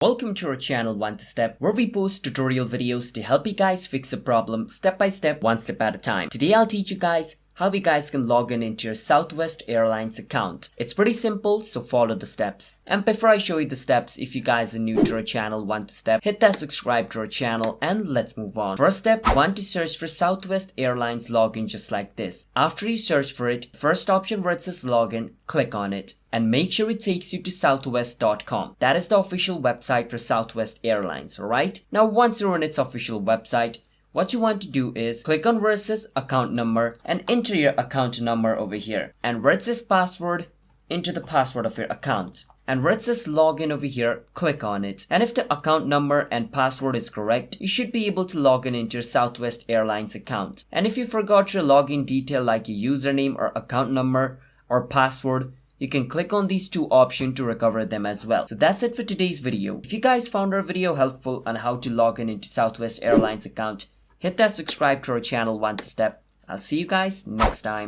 Welcome to our channel One Step, where we post tutorial videos to help you guys fix a problem step by step, one step at a time. Today I'll teach you guys how you guys can log in into your Southwest Airlines account. It's pretty simple, so follow the steps. And before I show you the steps, if you guys are new to our channel One Step, hit that subscribe to our channel and let's move on. First step, want to search for Southwest Airlines login just like this. After you search for it, first option where it says login, click on it. And make sure it takes you to southwest.com. That is the official website for Southwest Airlines, alright? Now once you're on its official website, what you want to do is click on where it says account number and enter your account number over here. And where it says password, enter the password of your account. And where it says login over here, click on it. And if the account number and password is correct, you should be able to log in into your Southwest Airlines account. And if you forgot your login detail like your username or account number or password, you can click on these two options to recover them as well. So that's it for today's video. If you guys found our video helpful on how to log in into Southwest Airlines account, hit that subscribe to our channel One Step. I'll see you guys next time.